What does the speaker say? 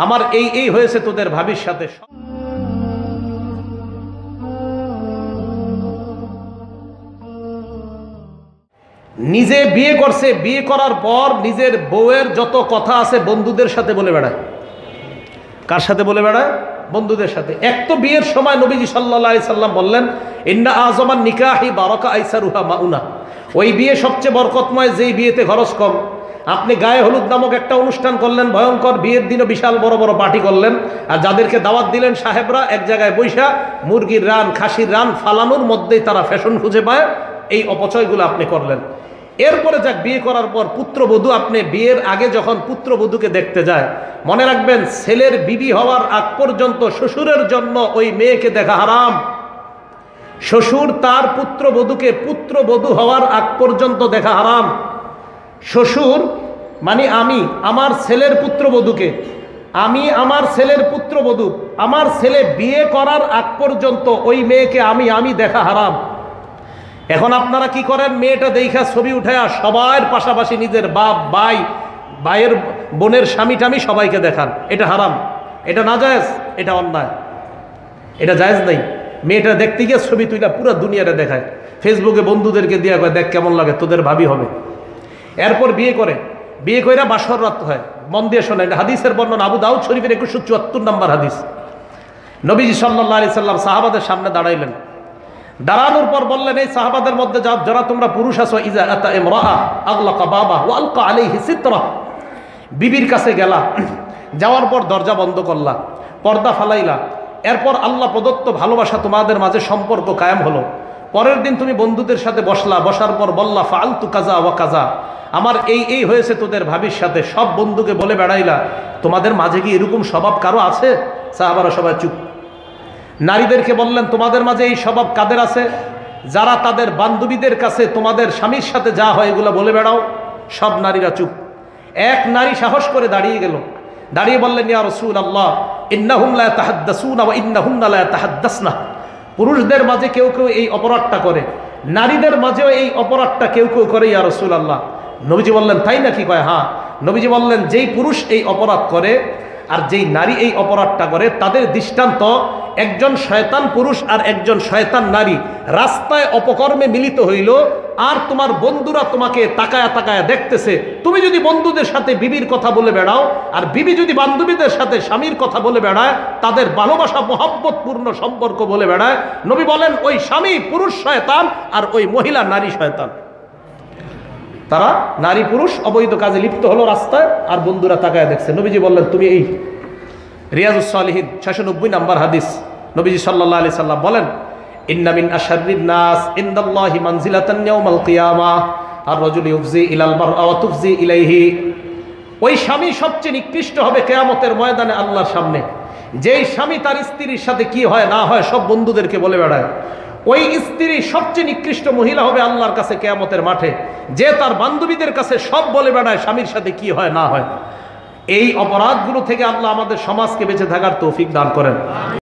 আমার এই হয়েছে তোদের ভাবির সাথে। নিজে বিয়ে করছে, বিয়ে করার পর নিজের বউয়ের যত কথা আছে বন্ধুদের সাথে বলে বেড়ায়। কার সাথে বলে বেড়ায়? বন্ধুদের সাথে। এক তো বিয়ের সময় নবীজি সাল্লাল্লাহু আলাইহি সাল্লাম বললেন, ইন্না আযমান নিকাহি বারাকা আইসারুহা মাউনা। ওই বিয়ে সবচেয়ে বরকতময় যেই বিয়েতে খরচ কম। আপনি গায়ে হলুদ নামক একটা অনুষ্ঠান করলেন, ভয়ঙ্কর, বিয়ের দিনও বিশাল বড় বড় পার্টি করলেন, আর যাদেরকে দাওয়াত দিলেন সাহেবরা এক জায়গায় বৈশা মুরগির রান, খাসির রান ফালানোর মধ্যেই তারা ফ্যাশন খুঁজে পায়। এই অপচয়গুলো আপনি করলেন। এরপরে যাক, বিয়ে করার পর পুত্রবধূ, আপনি বিয়ের আগে যখন পুত্রবধূকে দেখতে যায়, মনে রাখবেন ছেলের বিবি হওয়ার আগ পর্যন্ত শ্বশুরের জন্য ওই মেয়েকে দেখা হারাম। শ্বশুর তার পুত্রবধূকে পুত্রবধূ হওয়ার আগ পর্যন্ত দেখা হারাম। শ্বশুর মানে আমি আমার ছেলের পুত্রবধূকে, আমি আমার ছেলের পুত্রবধূ, আমার ছেলে বিয়ে করার আগ পর্যন্ত ওই মেয়েকে আমি দেখা হারাম। এখন আপনারা কি করেন? মেয়েটা দেখা ছবি উঠায়া সবার পাশাপাশি নিজের বাপ, ভাই, ভাইয়ের বোনের স্বামী টামি সবাইকে দেখান। এটা হারাম, এটা নাজায়েজ, এটা অন্যায়, এটা জায়েজ নেই। মেয়েটা দেখতে গিয়ে ছবি তুইলা পুরো দুনিয়াটা দেখায়, ফেসবুকে বন্ধুদেরকে দিয়া কয় দেখ কেমন লাগে, তোদের ভাবি হবে। এরপর বিয়ে করে, বিয়ে কইরা বাসর রাত হয়। মন দিয়ে শোনেন, হাদিসের বর্ণনা আবু দাউদ শরীফের 2174 নম্বর হাদিস। নবীজি সাল্লাল্লাহু আলাইহি সাল্লাম সাহাবাদের সামনে দাঁড়াইলেন। দাঁড়ানোর পর বললেন, এই সাহাবাদের মধ্যে যারা তোমরা পুরুষ আছো, ইজা আতা ইমরাআ আগলাকা বাবা ওয়া আলকা আলাইহি সিতরা। বিবির কাছে গেলা, যাওয়ার পর দরজা বন্ধ করলা, পর্দা ফালাইলা, এরপর আল্লাহ প্রদত্ত ভালোবাসা তোমাদের মাঝে সম্পর্ক কায়েম হলো। পরের দিন তুমি বন্ধুদের সাথে বসলা, বসার পর বললা ফাআলতু কাজা ওয়া কাজা, আমার এই হয়েছে তোদের ভাবির সাথে। সব বন্ধুকে বলে বেড়াইলা। তোমাদের মাঝে কি এরকম স্বভাব কারো আছে? সাহাবারা সবাই চুপ। নারীদেরকে বললেন, তোমাদের মাঝে এই স্বভাব কাদের আছে? যারা তাদের বান্ধবীদের কাছে তোমাদের স্বামীর সাথে যা হয় এগুলো বলে বেড়াও। সব নারীরা চুপ। এক নারী সাহস করে দাঁড়িয়ে গেল, দাঁড়িয়ে বললেন, ইয়া রাসূলুল্লাহ, ইন্নাহুম লা ইয়াতাহাদ্দাসুনা ওয়া ইন্নাহুন্না লা ইয়াতাহাদ্দাসনা। পুরুষদের মাঝে কেউ কেউ এই অপরাধটা করে, নারীদের মাঝেও এই অপরাধটা কেউ কেউ করে ইয়া রাসূলুল্লাহ। নবীজি বললেন, তাই নাকি? কয় হ্যাঁ। নবীজি বললেন, যেই পুরুষ এই অপরাধ করে আর যেই নারী এই অপরাধটা করে, তাদের দৃষ্টান্ত একজন শয়তান পুরুষ আর একজন শয়তান নারী রাস্তায় অপকর্মে মিলিত হইল, আর তোমার বন্ধুরা তোমাকে তাকায়া তাকায়া দেখতেছে। তুমি যদি বন্ধুদের সাথে বিবির কথা বলে বেড়াও, আর বিবি যদি বান্ধবীদের সাথে স্বামীর কথা বলে বেড়ায়, তাদের ভালোবাসা মহব্বতপূর্ণ সম্পর্ক বলে বেড়ায়, নবী বলেন ওই স্বামী পুরুষ শয়তান আর ওই মহিলা নারী শয়তান। তারা নারী পুরুষ অবৈধ কাজে লিপ্ত হলো রাস্তায়, আর বন্ধুরা তাকায় দেখছে। নবীজি বললেন, তুমি এই রিয়াজুস সালিহিন 690 নম্বর হাদিস, নবীজি সাল্লাল্লাহু আলাইহি সাল্লাম বলেন, ইন্না মিন আশাররিন নাস ইনদাল্লাহি মানজিলাতান ইয়াউমাল কিয়ামাহ আর-রাজুলু ইউফজি ইলাল মারআ ওয়া তুফজি ইলাইহি। ওই স্বামী সবচেয়ে নিকৃষ্ট হবে কিয়ামতের ময়দানে আল্লাহর সামনে, যেই স্বামী তার স্ত্রীর সাথে কি হয় না হয় সব বন্ধুদেরকে বলে বেড়ায়। ওই স্ত্রী সবচেয়ে নিকৃষ্ট মহিলা হবে আল্লাহর কাছে কিয়ামতের মাঠে, যে তার বান্ধবীদের কাছে সব বলে বেড়ায় স্বামীর সাথে কি হয় না হয়। এই অপরাধগুলো থেকে আল্লাহ আমাদের সমাজকে বেঁচে থাকার তৌফিক দান করেন।